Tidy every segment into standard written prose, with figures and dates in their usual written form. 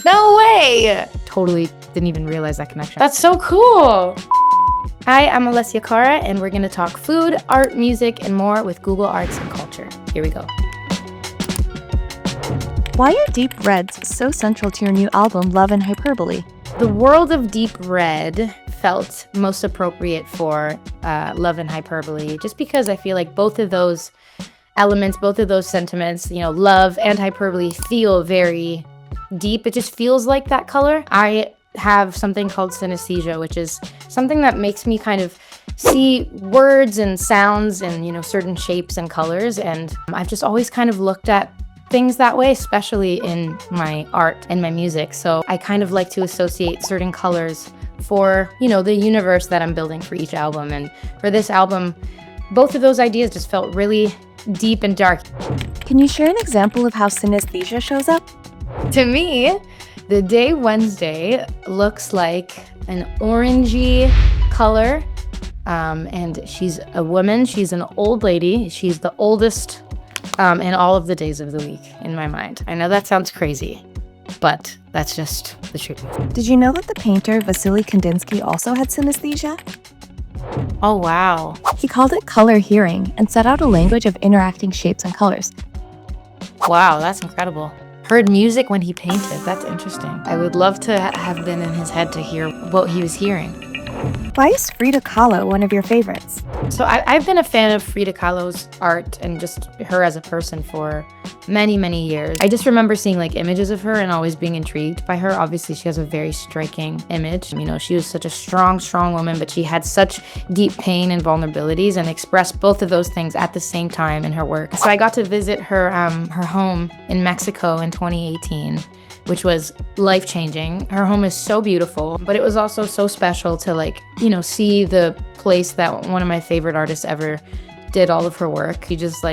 No way! Totally didn't even realize that connection. That's so cool. Hi, I'm Alessia Cara, and we're gonna talk food, art, music, and more with Google Arts and Culture. Here we go. Why are deep reds so central to your new album, Love and Hyperbole? The world of deep red felt most appropriate for Love and Hyperbole, just because I feel like both of those elements, both of those sentiments, love and hyperbole feel very deep. It just feels like that color. I have something called synesthesia, which is something that makes me kind of see words and sounds and, certain shapes and colors. And I've just always kind of looked at things that way, especially in my art and my music. So I kind of like to associate certain colors for, the universe that I'm building for each album. And for this album, both of those ideas just felt really deep and dark. Can you share an example of how synesthesia shows up? To me, the day Wednesday looks like an orangey color. And she's a woman, she's an old lady, she's the oldest in all of the days of the week in my mind. I know that sounds crazy, but that's just the truth. Did you know that the painter Vasily Kandinsky also had synesthesia? Oh, wow. He called it color hearing and set out a language of interacting shapes and colors. Wow, that's incredible. Heard music when he painted. That's interesting. I would love to have been in his head to hear what he was hearing. Why is Frida Kahlo one of your favorites? So I've been a fan of Frida Kahlo's art and just her as a person for many, many years. I just remember seeing images of her and always being intrigued by her. Obviously, she has a very striking image. She was such a strong, strong woman, but she had such deep pain and vulnerabilities and expressed both of those things at the same time in her work. So I got to visit her home in Mexico in 2018. Which was life-changing. Her home is so beautiful, but it was also so special to see the place that one of my favorite artists ever did all of her work. She just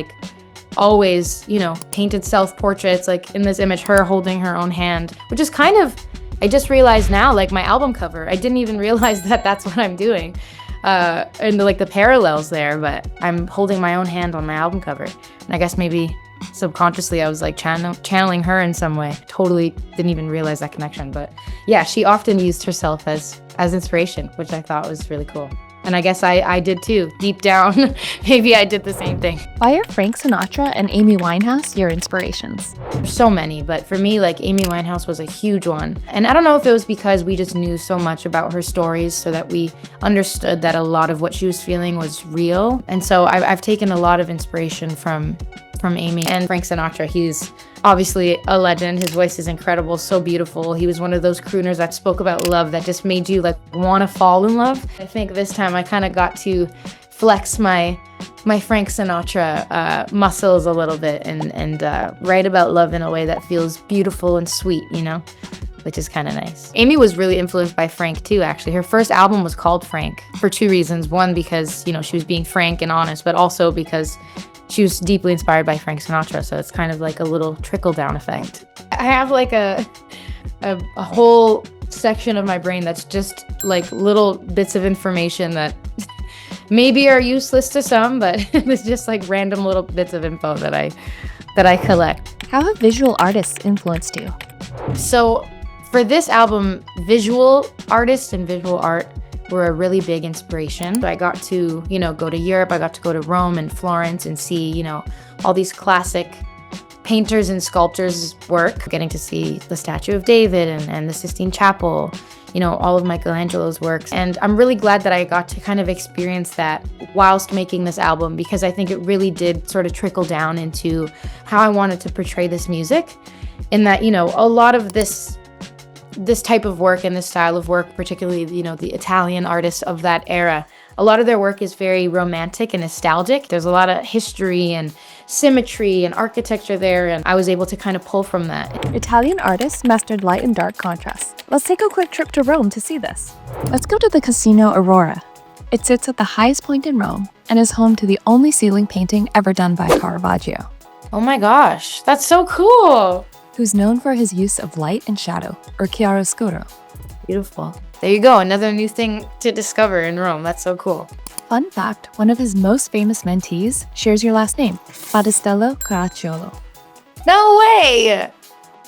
always, painted self-portraits, in this image, her holding her own hand, which is kind of, I just realized now, my album cover. I didn't even realize that that's what I'm doing. And the parallels there, but I'm holding my own hand on my album cover. And I guess maybe subconsciously I was channeling her in some way. Totally didn't even realize that connection, but yeah, she often used herself as inspiration, which I thought was really cool. And I guess I did too. Deep down, maybe I did the same thing. Why are Frank Sinatra and Amy Winehouse your inspirations? There's so many, but for me, Amy Winehouse was a huge one. And I don't know if it was because we just knew so much about her stories so that we understood that a lot of what she was feeling was real. And so I've taken a lot of inspiration from Amy and Frank Sinatra. He's obviously a legend. His voice is incredible, so beautiful. He was one of those crooners that spoke about love that just made you want to fall in love. I think this time I kind of got to flex my Frank Sinatra muscles a little bit and write about love in a way that feels beautiful and sweet, which is kind of nice. Amy was really influenced by Frank too, actually. Her first album was called Frank for two reasons. One, because, she was being frank and honest, but also because she was deeply inspired by Frank Sinatra, so it's kind of a little trickle-down effect. I have a whole section of my brain that's just little bits of information that maybe are useless to some, but it's just random little bits of info that I collect. How have visual artists influenced you? So for this album, visual artists and visual art were a really big inspiration. So I got to, go to Europe. I got to go to Rome and Florence and see, all these classic painters and sculptors' work. Getting to see the Statue of David and the Sistine Chapel, all of Michelangelo's works. And I'm really glad that I got to kind of experience that whilst making this album, because I think it really did sort of trickle down into how I wanted to portray this music. In that, a lot of this type of work and this style of work, particularly, the Italian artists of that era, a lot of their work is very romantic and nostalgic. There's a lot of history and symmetry and architecture there, and I was able to kind of pull from that. Italian artists mastered light and dark contrasts. Let's take a quick trip to Rome to see this. Let's go to the Casino Aurora. It sits at the highest point in Rome and is home to the only ceiling painting ever done by Caravaggio. Oh my gosh, that's so cool. Who's known for his use of light and shadow, or chiaroscuro. Beautiful. There you go, another new thing to discover in Rome. That's so cool. Fun fact, one of his most famous mentees shares your last name, Battistello Caracciolo. No way!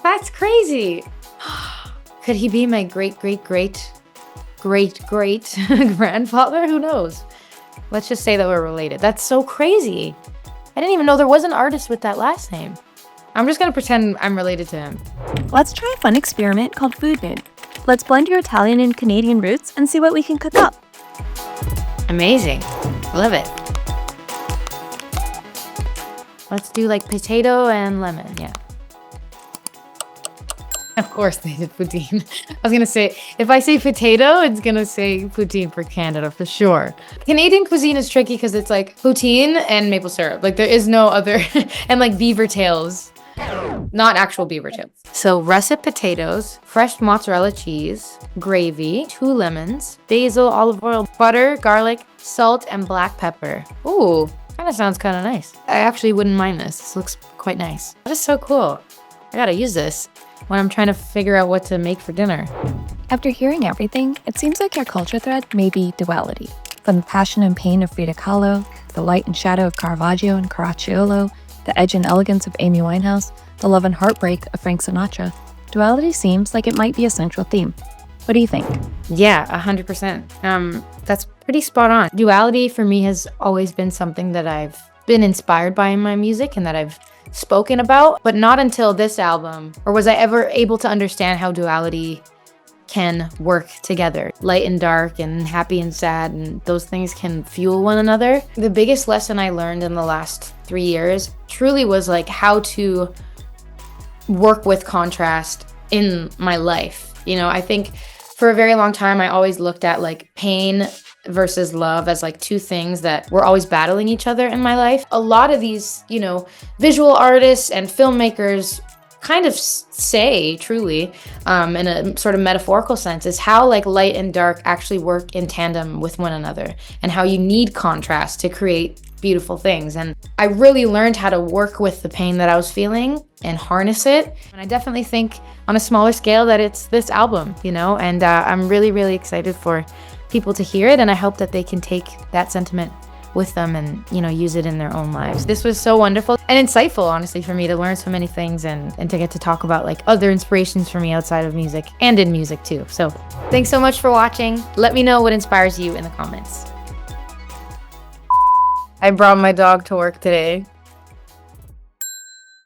That's crazy. Could he be my great grandfather? Who knows? Let's just say that we're related. That's so crazy. I didn't even know there was an artist with that last name. I'm just gonna pretend I'm related to him. Let's try a fun experiment called Food Mood. Let's blend your Italian and Canadian roots and see what we can cook up. Amazing. Love it. Let's do like potato and lemon, yeah. Of course they did poutine. I was gonna say, if I say potato, it's gonna say poutine for Canada for sure. Canadian cuisine is tricky because it's like poutine and maple syrup. Like there is no other, and like beaver tails. Not actual beaver tails. So russet potatoes, fresh mozzarella cheese, gravy, 2 lemons, basil, olive oil, butter, garlic, salt, and black pepper. Ooh, kind of sounds kind of nice. I actually wouldn't mind this. This looks quite nice. That is so cool. I gotta use this when I'm trying to figure out what to make for dinner. After hearing everything, it seems like your culture thread may be duality. From the passion and pain of Frida Kahlo, the light and shadow of Caravaggio and Caracciolo, the edge and elegance of Amy Winehouse, the love and heartbreak of Frank Sinatra, duality seems like it might be a central theme. What do you think? Yeah, 100%. That's pretty spot on. Duality for me has always been something that I've been inspired by in my music and that I've spoken about, but not until this album, or was I ever able to understand how duality can work together. Light and dark and happy and sad, and those things can fuel one another. The biggest lesson I learned in the last 3 years truly was like how to work with contrast in my life. You know, I think for a very long time, I always looked at like pain versus love as like 2 things that were always battling each other in my life. A lot of these, you know, visual artists and filmmakers kind of say truly in a sort of metaphorical sense is how like light and dark actually work in tandem with one another and how you need contrast to create beautiful things. And I really learned how to work with the pain that I was feeling and harness it. And I definitely think on a smaller scale that it's this album, you know, and I'm really, really excited for people to hear it. And I hope that they can take that sentiment with them and, you know, use it in their own lives. This was so wonderful and insightful, honestly, for me to learn so many things and to get to talk about like other inspirations for me outside of music and in music too. So thanks so much for watching. Let me know what inspires you in the comments. I brought my dog to work today.